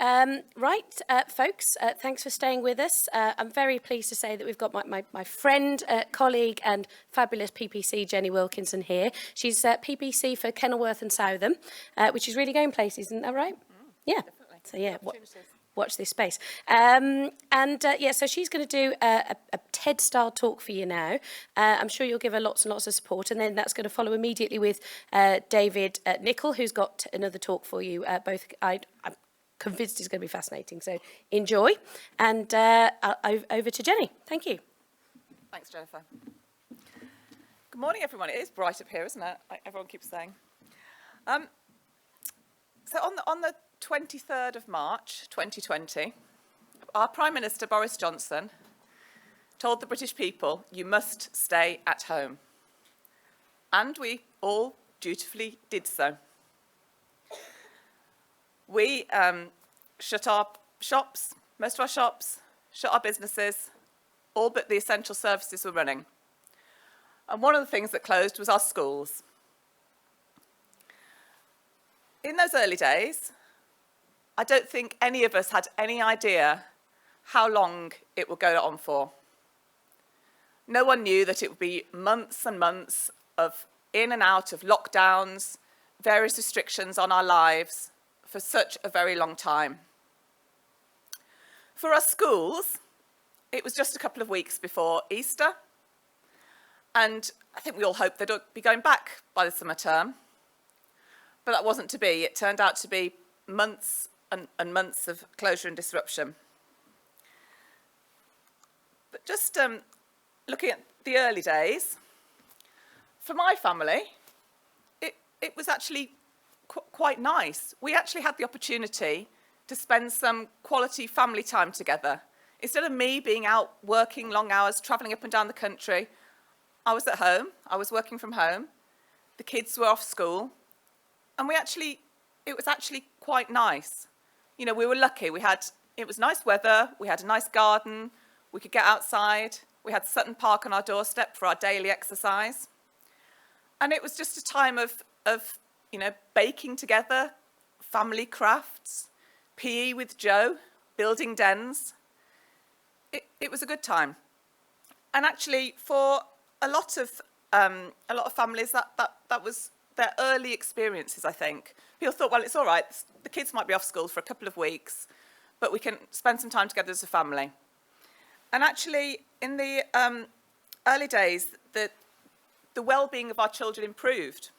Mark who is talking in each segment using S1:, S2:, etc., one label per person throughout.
S1: Folks, thanks for staying with us. I'm very pleased to say that we've got my friend, colleague and fabulous PPC, Jenny Wilkinson, here. She's PPC for Kenilworth and Southam, which is really going places, isn't that right? Yeah. Definitely. So, yeah. Watch this space. So she's going to do a TED-style talk for you now. I'm sure you'll give her lots and lots of support, and then that's going to follow immediately with David Nicol, who's got another talk for you. I'm convinced it's going to be fascinating, so enjoy. And over to Jenny. Thank you.
S2: Thanks, Jennifer. Good morning, everyone. It is bright up here, isn't it? Like everyone keeps saying. So on the 23rd of March 2020, our Prime Minister Boris Johnson told the British people, you must stay at home. And we all dutifully did so. We shut our shops, most of our shops, shut our businesses, all but the essential services were running. And one of the things that closed was our schools. In those early days, I don't think any of us had any idea how long it would go on for. No one knew that it would be months and months of in and out of lockdowns, various restrictions on our lives for such a very long time. For our schools, it was just a couple of weeks before Easter, and I think we all hoped they'd be going back by the summer term, but that wasn't to be. It turned out to be months and months of closure and disruption. But just looking at the early days, for my family, it was actually quite nice. We actually had the opportunity to spend some quality family time together. Instead of me being out working long hours, travelling up and down the country, I was at home, I was working from home, the kids were off school, and it was actually quite nice. You know, we were lucky. It was nice weather, we had a nice garden, we could get outside, we had Sutton Park on our doorstep for our daily exercise. And it was just a time of baking together, family crafts, PE with Joe, building dens. It was a good time. And actually, for a lot of families, that was their early experiences, I think. People thought, well, it's all right, the kids might be off school for a couple of weeks, but we can spend some time together as a family. And actually, in the early days, the well-being of our children improved.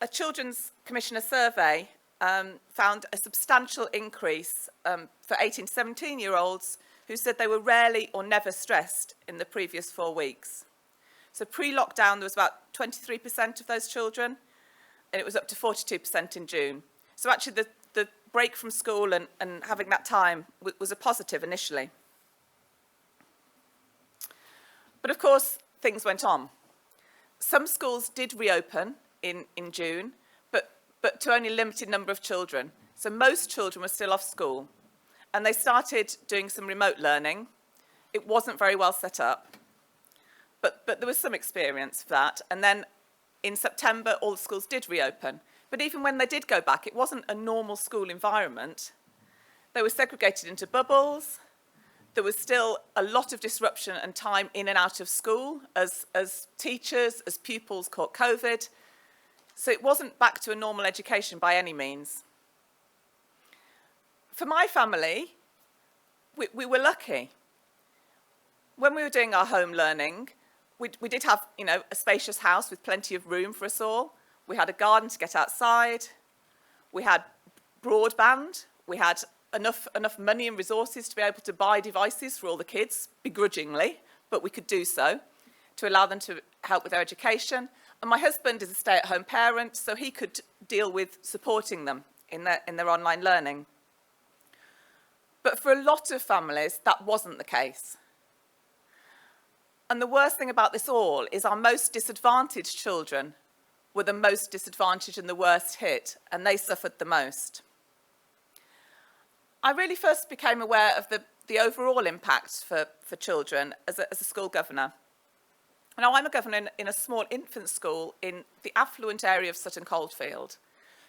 S2: A Children's Commissioner survey found a substantial increase for 18 to 17-year-olds who said they were rarely or never stressed in the previous 4 weeks. So pre-lockdown, there was about 23% of those children, and it was up to 42% in June. So actually the break from school and having that time was a positive initially. But of course, things went on. Some schools did reopen in June, but to only a limited number of children. So most children were still off school, and they started doing some remote learning. It wasn't very well set up, but there was some experience for that. And then in September, all the schools did reopen. But even when they did go back, it wasn't a normal school environment. They were segregated into bubbles. There was still a lot of disruption and time in and out of school as teachers, as pupils caught COVID. So it wasn't back to a normal education by any means. For my family, we were lucky. When we were doing our home learning, we did have, a spacious house with plenty of room for us all. We had a garden to get outside. We had broadband. We had enough money and resources to be able to buy devices for all the kids, begrudgingly, but we could do so, to allow them to help with their education. And my husband is a stay-at-home parent, so he could deal with supporting them in their online learning. But for a lot of families, that wasn't the case. And the worst thing about this all is our most disadvantaged children were the most disadvantaged and the worst hit, and they suffered the most. I really first became aware of the overall impact for children as a school governor. Now, I'm a governor in a small infant school in the affluent area of Sutton Coldfield,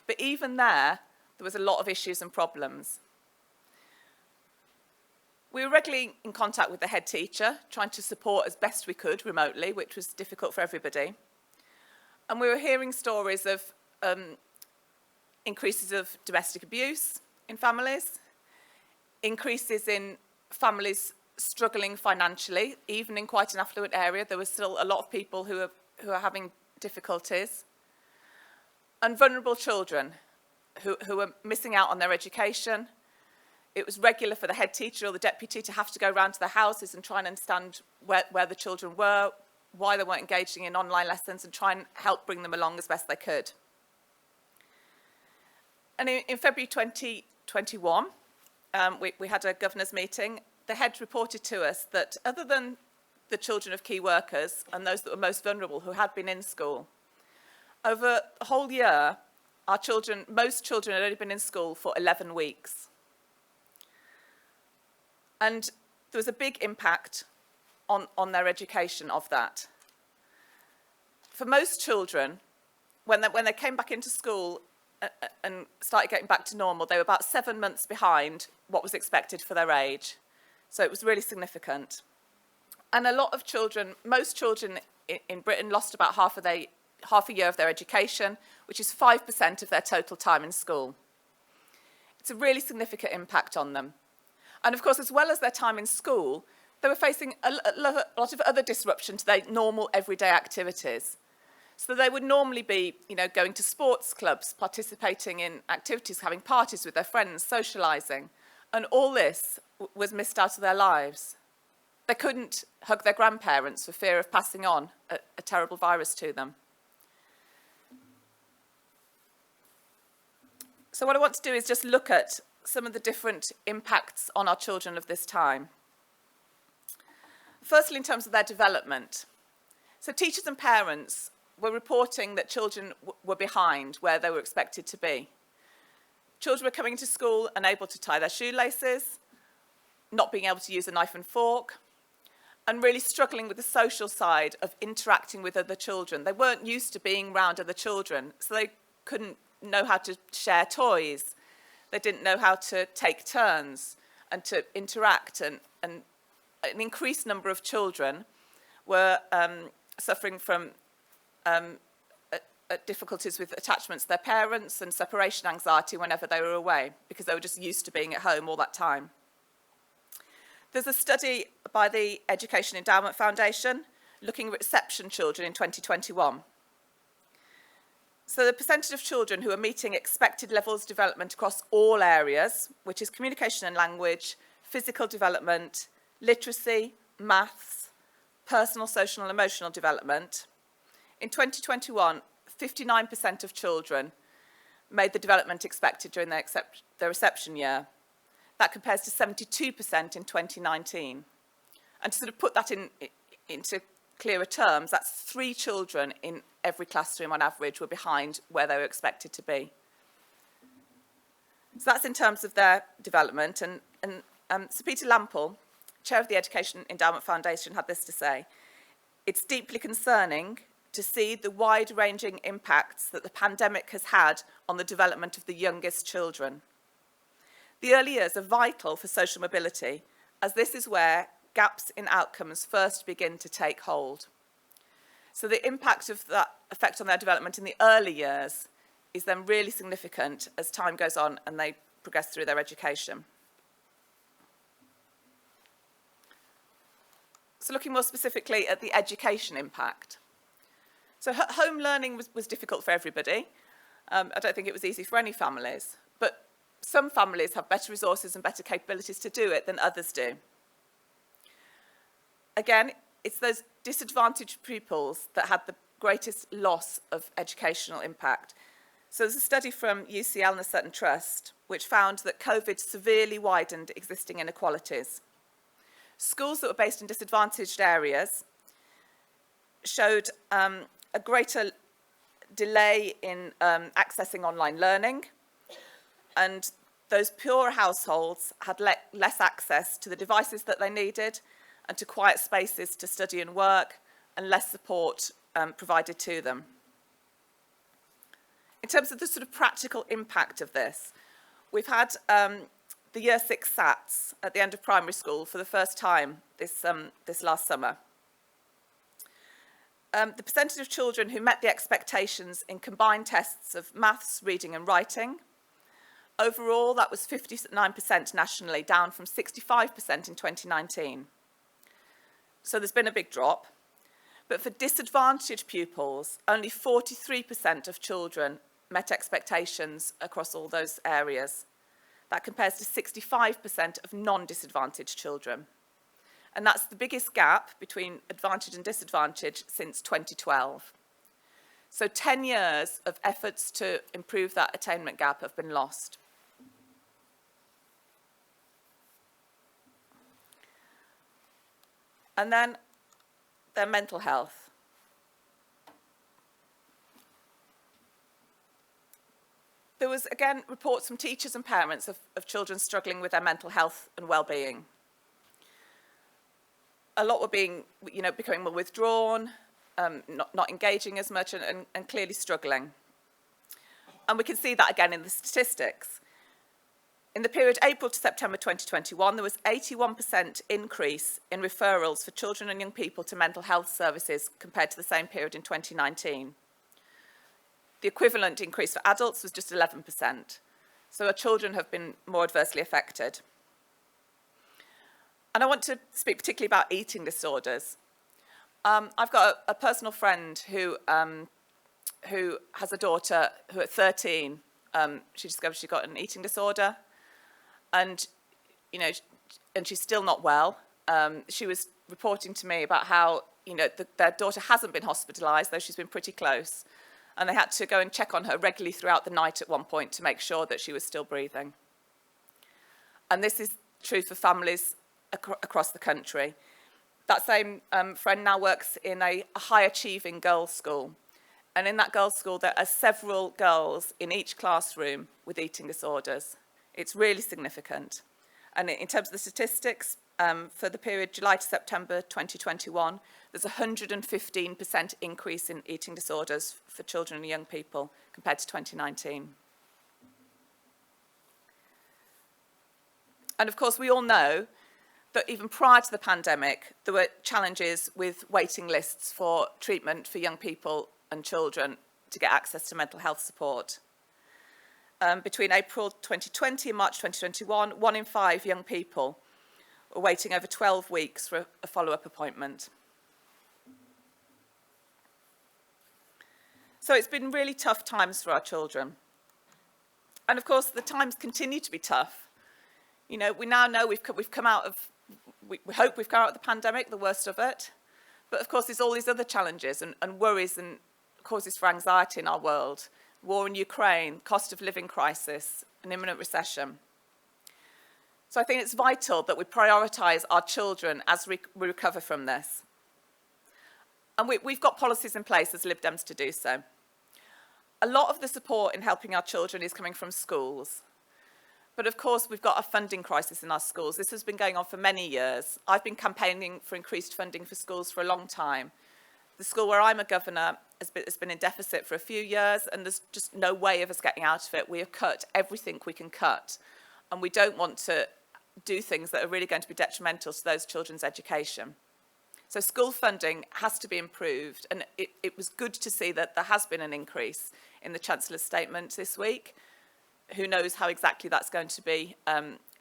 S2: but even there was a lot of issues and problems. We were regularly in contact with the head teacher, trying to support as best we could remotely, which was difficult for everybody. And we were hearing stories of increases of domestic abuse in families, increases in families struggling financially, even in quite an affluent area. There were still a lot of people who are having difficulties. And vulnerable children who were missing out on their education. It was regular for the head teacher or the deputy to have to go around to their houses and try and understand where the children were, why they weren't engaging in online lessons, and try and help bring them along as best they could. And in February 2021, we had a governor's meeting. The head reported to us that other than the children of key workers and those that were most vulnerable who had been in school, over the whole year, most children had only been in school for 11 weeks. And there was a big impact on their education of that. For most children, when they came back into school and started getting back to normal, they were about 7 months behind what was expected for their age. So it was really significant. And a lot of children, most children in Britain lost about half a year of their education, which is 5% of their total time in school. It's a really significant impact on them. And of course, as well as their time in school, they were facing a lot of other disruption to their normal everyday activities. So they would normally be, going to sports clubs, participating in activities, having parties with their friends, socialising. And all this was missed out of their lives. They couldn't hug their grandparents for fear of passing on a terrible virus to them. So what I want to do is just look at some of the different impacts on our children of this time. Firstly, in terms of their development. So teachers and parents were reporting that children were behind where they were expected to be. Children were coming to school unable to tie their shoelaces, not being able to use a knife and fork, and really struggling with the social side of interacting with other children. They weren't used to being around other children, so they couldn't know how to share toys. They didn't know how to take turns and to interact, and an increased number of children were suffering from difficulties with attachments to their parents and separation anxiety whenever they were away, because they were just used to being at home all that time. There's a study by the Education Endowment Foundation looking at reception children in 2021. So the percentage of children who are meeting expected levels of development across all areas, which is communication and language, physical development, literacy, maths, personal, social and emotional development. In 2021, 59% of children made the development expected during their reception year. That compares to 72% in 2019. And to sort of put that into clearer terms, that's 3 children in every classroom on average were behind where they were expected to be. So that's in terms of their development. And Sir Peter Lample, chair of the Education Endowment Foundation, had this to say: "It's deeply concerning to see the wide-ranging impacts that the pandemic has had on the development of the youngest children. The early years are vital for social mobility, as this is where gaps in outcomes first begin to take hold." So the impact of that effect on their development in the early years is then really significant as time goes on and they progress through their education. So looking more specifically at the education impact. So home learning was difficult for everybody. I don't think it was easy for any families, but some families have better resources and better capabilities to do it than others do. Again, it's those disadvantaged pupils that had the greatest loss of educational impact. So there's a study from UCL and the Sutton Trust which found that COVID severely widened existing inequalities. Schools that were based in disadvantaged areas showed a greater delay in accessing online learning, and those poorer households had less access to the devices that they needed and to quiet spaces to study and work, and less support provided to them. In terms of the sort of practical impact of this, we've had the Year 6 SATs at the end of primary school for the first time this last summer. The percentage of children who met the expectations in combined tests of maths, reading and writing, overall that was 59% nationally, down from 65% in 2019. So there's been a big drop. But for disadvantaged pupils, only 43% of children met expectations across all those areas. That compares to 65% of non-disadvantaged children. And that's the biggest gap between advantage and disadvantage since 2012. So 10 years of efforts to improve that attainment gap have been lost. And then their mental health. There was, again, reports from teachers and parents of children struggling with their mental health and well-being. A lot were becoming more withdrawn, not engaging as much and clearly struggling. And we can see that again in the statistics. In the period April to September 2021, there was 81% increase in referrals for children and young people to mental health services compared to the same period in 2019. The equivalent increase for adults was just 11%. So our children have been more adversely affected. And I want to speak particularly about eating disorders. I've got a personal friend who has a daughter who at 13, she discovered she got an eating disorder. And, and she's still not well. She was reporting to me about how, their daughter hasn't been hospitalised, though she's been pretty close. And they had to go and check on her regularly throughout the night at one point to make sure that she was still breathing. And this is true for families across the country. That same friend now works in a high-achieving girls' school. And in that girls' school, there are several girls in each classroom with eating disorders. It's really significant. And in terms of the statistics, for the period July to September 2021, there's a 115% increase in eating disorders for children and young people compared to 2019. And of course, we all know that even prior to the pandemic, there were challenges with waiting lists for treatment for young people and children to get access to mental health support. Between April 2020 and March 2021, 1 in 5 young people were waiting over 12 weeks for a follow-up appointment. So it's been really tough times for our children. And of course, the times continue to be tough. We now know we hope we've come out of the pandemic, the worst of it. But of course, there's all these other challenges and worries and causes for anxiety in our world. War in Ukraine, cost of living crisis, an imminent recession. So I think it's vital that we prioritise our children as we recover from this. And we've got policies in place as Lib Dems to do so. A lot of the support in helping our children is coming from schools. But of course, we've got a funding crisis in our schools. This has been going on for many years. I've been campaigning for increased funding for schools for a long time. The school where I'm a governor has been in deficit for a few years, and there's just no way of us getting out of it. We have cut everything we can cut, and we don't want to do things that are really going to be detrimental to those children's education. So school funding has to be improved, and it was good to see that there has been an increase in the Chancellor's statement this week. Who knows how exactly that's going to be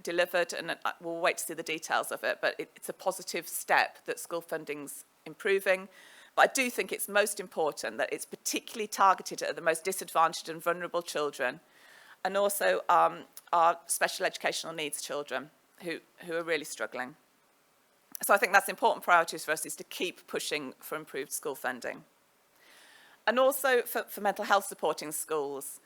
S2: delivered, and we'll wait to see the details of it, but it's a positive step that school funding's improving. But I do think it's most important that it's particularly targeted at the most disadvantaged and vulnerable children, and also our special educational needs children who are really struggling. So I think that's important priorities for us, is to keep pushing for improved school funding. And also for mental health supporting schools.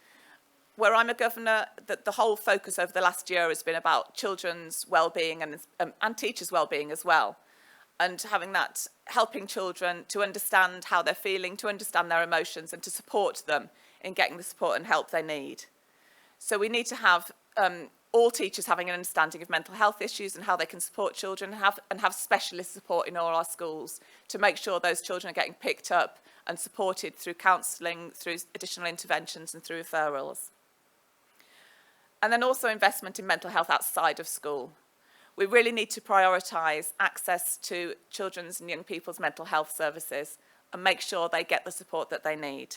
S2: Where I'm a governor, the whole focus over the last year has been about children's well-being and teachers' well-being as well. And having that, helping children to understand how they're feeling, to understand their emotions, and to support them in getting the support and help they need. So we need to have all teachers having an understanding of mental health issues and how they can support children, and have specialist support in all our schools to make sure those children are getting picked up and supported through counselling, through additional interventions and through referrals. And then also investment in mental health outside of school. We really need to prioritise access to children's and young people's mental health services and make sure they get the support that they need.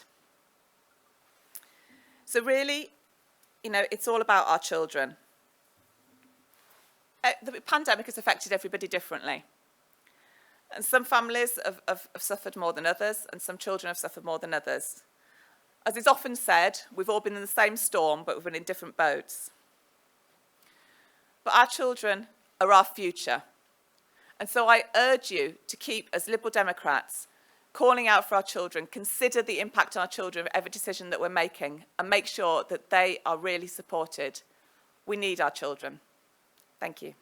S2: So really, you know, it's all about our children. The pandemic has affected everybody differently. And some families have suffered more than others, and some children have suffered more than others. As is often said, we've all been in the same storm, but we've been in different boats. But our children are our future. And so I urge you to keep, as Liberal Democrats, calling out for our children, consider the impact on our children of every decision that we're making, and make sure that they are really supported. We need our children. Thank you.